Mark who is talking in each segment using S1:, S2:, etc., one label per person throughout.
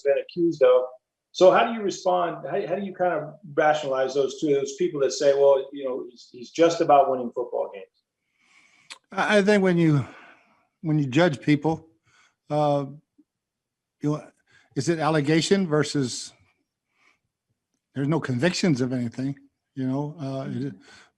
S1: been accused of. So how do you respond? How do you kind of rationalize those people that say, well, he's just about winning football games?
S2: I think when you judge people, is it allegation versus there's no convictions of anything,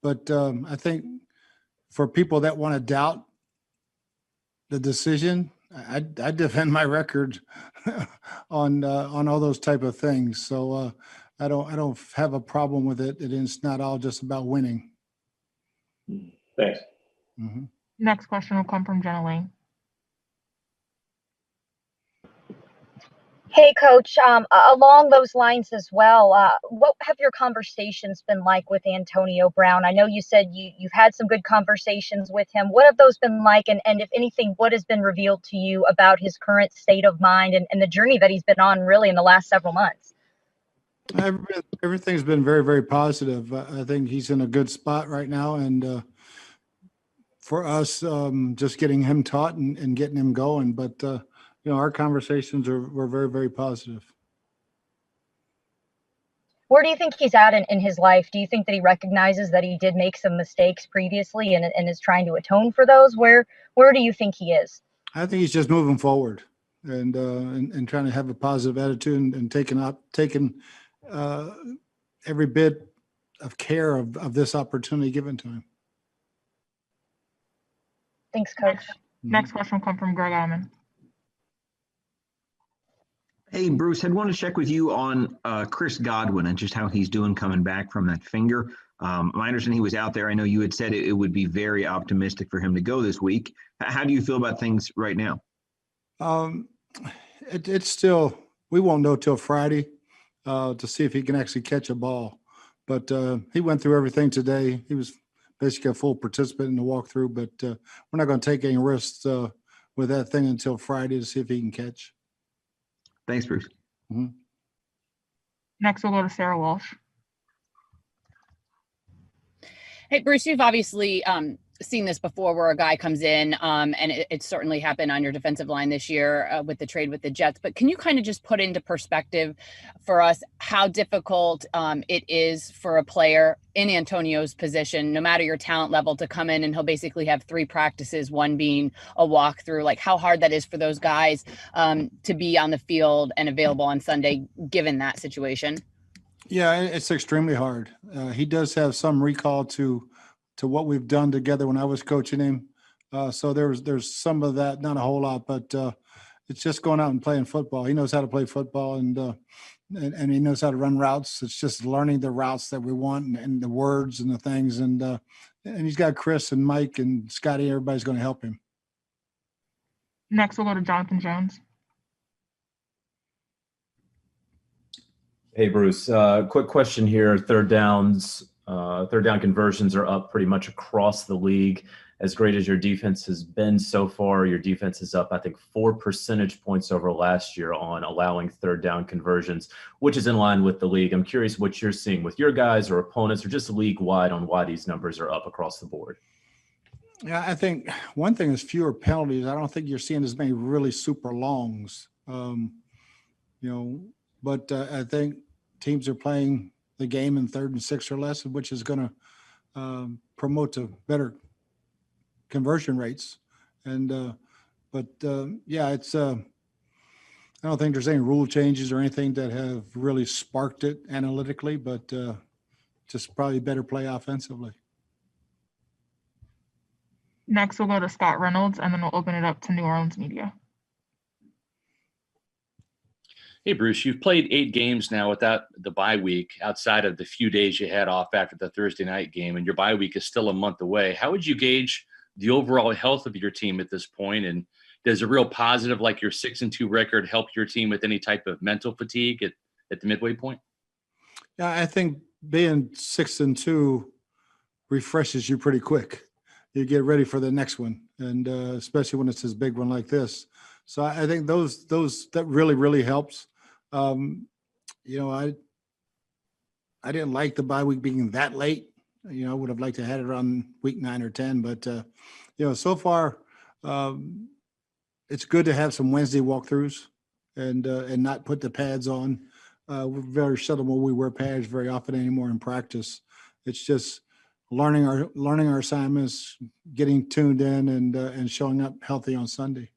S2: but I think for people that want to doubt the decision, I defend my record on all those type of things. So I don't have a problem with it. It's not all just about winning.
S1: Thanks.
S2: Mm-hmm.
S3: Next question will come from Jenna Lane.
S4: Hey, Coach, along those lines as well, what have your conversations been like with Antonio Brown? I know you said you've had some good conversations with him. What have those been like? And if anything, what has been revealed to you about his current state of mind and the journey that he's been on really in the last several months?
S2: Everything's been very, very positive. I think he's in a good spot right now. And for us, just getting him taught and getting him going. But, our conversations were very, very positive.
S4: Where do you think he's at in his life? Do you think that he recognizes that he did make some mistakes previously and is trying to atone for those? Where do you think he is?
S2: I think he's just moving forward and trying to have a positive attitude and taking every bit of care of this opportunity given to him.
S4: Thanks, Coach.
S3: Next question will come from Greg Alman.
S5: Hey, Bruce, I'd want to check with you on Chris Godwin and just how he's doing coming back from that finger. I understand he was out there. I know you had said it would be very optimistic for him to go this week. How do you feel about things right now?
S2: It's still, we won't know till Friday to see if he can actually catch a ball. But he went through everything today. He was basically a full participant in the walkthrough, but we're not going to take any risks with that thing until Friday to see if he can catch.
S5: Thanks, Bruce.
S2: Mm-hmm.
S3: Next, we'll go to Sarah Walsh.
S6: Hey, Bruce, you've obviously seen this before where a guy comes in, and it certainly happened on your defensive line this year with the trade with the Jets. But can you kind of just put into perspective for us how difficult it is for a player in Antonio's position, no matter your talent level, to come in and he'll basically have 3 practices, one being a walkthrough, like how hard that is for those guys to be on the field and available on Sunday, given that situation?
S2: Yeah, it's extremely hard. He does have some recall to what we've done together when I was coaching him. So there's some of that, not a whole lot, but it's just going out and playing football. He knows how to play football and he knows how to run routes. It's just learning the routes that we want and the words and the things. And he's got Chris and Mike and Scotty. Everybody's going to help him.
S3: Next, we'll go to Jonathan Jones.
S7: Hey, Bruce, quick question here. Third down conversions are up pretty much across the league. As great as your defense has been so far, your defense is up, I think, 4 percentage points over last year on allowing third down conversions, which is in line with the league. I'm curious what you're seeing with your guys or opponents or just league-wide on why these numbers are up across the board.
S2: Yeah, I think one thing is fewer penalties. I don't think you're seeing as many really super longs, but I think teams are playing the game in 3rd and 6 or less, which is going to promote to better conversion rates. And it's I don't think there's any rule changes or anything that have really sparked it analytically, but just probably better play offensively.
S3: Next, we'll go to Scott Reynolds, and then we'll open it up to New Orleans media.
S8: Hey, Bruce, you've played 8 games now without the bye week, outside of the few days you had off after the Thursday night game, and your bye week is still a month away. How would you gauge the overall health of your team at this point? And does a real positive like your 6-2 record help your team with any type of mental fatigue at the midway point?
S2: Yeah, I think being 6-2 refreshes you pretty quick. You get ready for the next one, and especially when it's this big one like this. So I think those that really, really helps. I didn't like the bye week being that late. I would have liked to have had it around week 9 or 10, but so far it's good to have some Wednesday walkthroughs and not put the pads on. We're very seldom will we wear pads very often anymore in practice. It's just learning our assignments, getting tuned in, and showing up healthy on Sunday.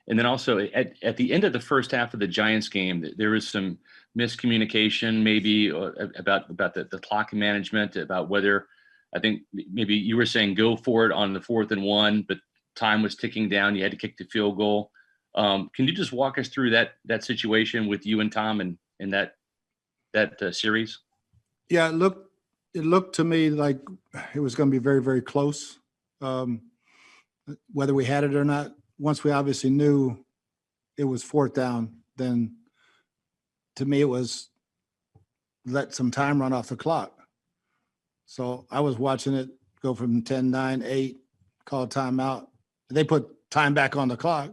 S8: And then also at the end of the first half of the Giants game, there was some miscommunication maybe about the clock management, about whether, I think maybe you were saying go for it on the 4th and 1, but time was ticking down. You had to kick the field goal. Can you just walk us through that situation with you and Tom in that series?
S2: Yeah, it looked to me like it was going to be very, very close. Whether we had it or not, once we obviously knew it was 4th down, then to me it was let some time run off the clock. So I was watching it go from 10, 9, 8, call timeout. They put time back on the clock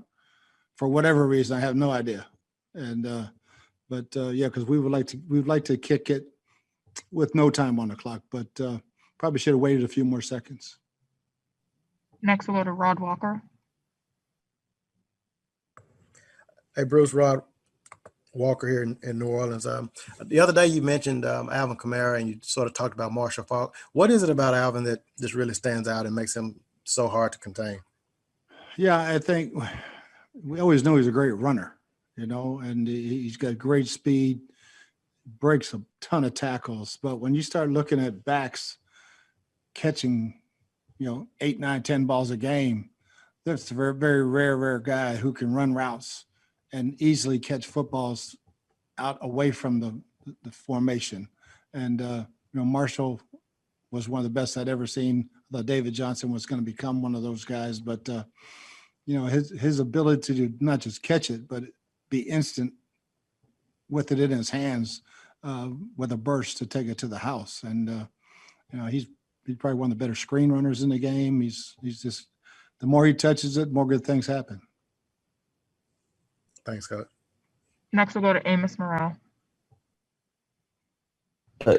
S2: for whatever reason. I have no idea. And yeah, because we'd like to kick it with no time on the clock, but probably should have waited a few more seconds.
S3: Next, we'll go to Rod Walker.
S9: Hey, Bruce, Rod Walker here in New Orleans. The other day you mentioned Alvin Kamara, and you sort of talked about Marshall Faulk. What is it about Alvin that just really stands out and makes him so hard to contain?
S2: Yeah, I think we always knew he's a great runner, and he's got great speed, breaks a ton of tackles. But when you start looking at backs catching, 8, 9, 10 balls a game, that's a very, very rare guy who can run routes and easily catch footballs out away from the formation. And, Marshall was one of the best I'd ever seen. I thought David Johnson was going to become one of those guys, but, his ability to not just catch it, but be instant with it in his hands with a burst to take it to the house. And, he's probably one of the better screen runners in the game. He's just, the more he touches it, the more good things happen.
S9: Thanks, Coach.
S3: Next, we'll go to Amos Morrell.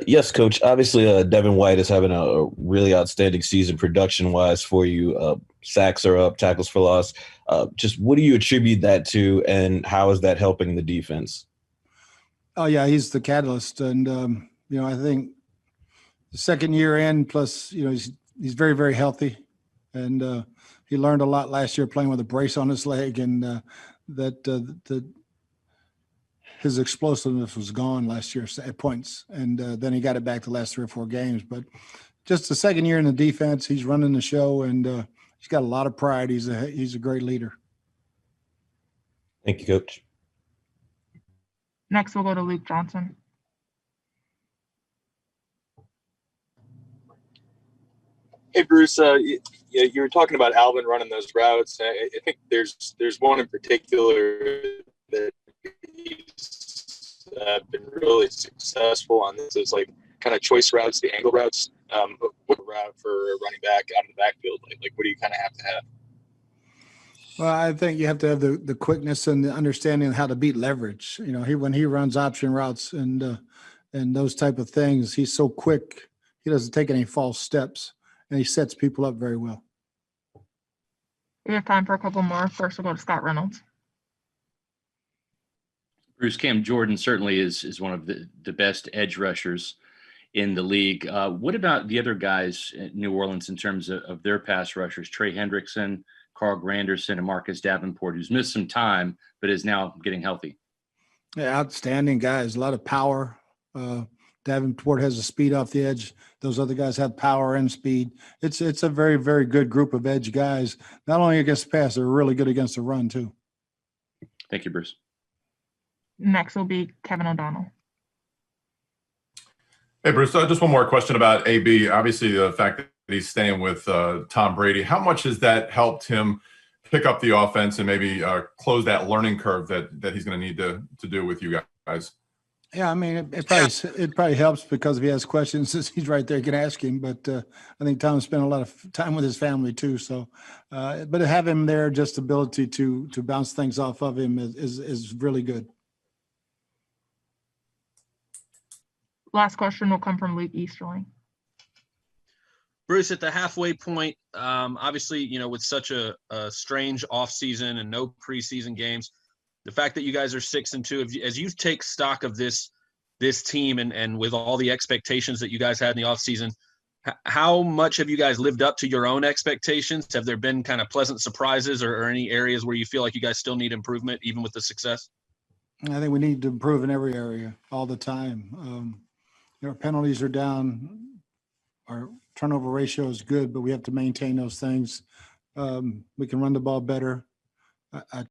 S10: Yes, Coach. Obviously, Devin White is having a really outstanding season production-wise for you. Sacks are up, tackles for loss. Just what do you attribute that to, and how is that helping the defense?
S2: Oh, yeah, he's the catalyst. And, I think the second year in, plus, he's very, very healthy. And he learned a lot last year playing with a brace on his leg, and that his explosiveness was gone last year at points, and then he got it back the last 3 or 4 games. But just the second year in the defense, he's running the show, and he's got a lot of pride. He's a great leader.
S10: Thank you, Coach.
S3: Next, we'll go to Luke Johnson.
S11: Hey, Bruce, you were talking about Alvin running those routes. I think there's one in particular that he's been really successful on. This is like kind of choice routes, the angle routes. What route for a running back out of the backfield? Like what do you kind of have to have?
S2: Well, I think you have to have the quickness and the understanding of how to beat leverage. When he runs option routes and those type of things, he's so quick. He doesn't take any false steps, and he sets people up very well.
S3: We have time for a couple more. First, we'll go to Scott Reynolds.
S8: Bruce, Cam Jordan certainly is one of the best edge rushers in the league. What about the other guys in New Orleans in terms of their pass rushers? Trey Hendrickson, Carl Granderson, and Marcus Davenport, who's missed some time but is now getting healthy.
S2: Yeah, outstanding guys. A lot of power. Davenport has a speed off the edge. Those other guys have power and speed. It's a very, very good group of edge guys. Not only against the pass, they're really good against the run too.
S8: Thank you, Bruce.
S3: Next will be Kevin O'Donnell.
S12: Hey, Bruce, just one more question about AB. Obviously, the fact that he's staying with Tom Brady, how much has that helped him pick up the offense and maybe close that learning curve that he's going to need to do with you guys?
S2: Yeah, I mean, it probably helps because if he has questions, he's right there. You can ask him. But I think Tom spent a lot of time with his family too. So, but to have him there, just the ability to bounce things off of him is really good.
S3: Last question will come from Luke Easterling.
S13: Bruce, at the halfway point, obviously, with such a strange offseason and no preseason games, the fact that you guys are 6-2, as you take stock of this team and with all the expectations that you guys had in the offseason, how much have you guys lived up to your own expectations? Have there been kind of pleasant surprises or any areas where you feel like you guys still need improvement, even with the success?
S2: I think we need to improve in every area all the time. Our penalties are down. Our turnover ratio is good, but we have to maintain those things. We can run the ball better. I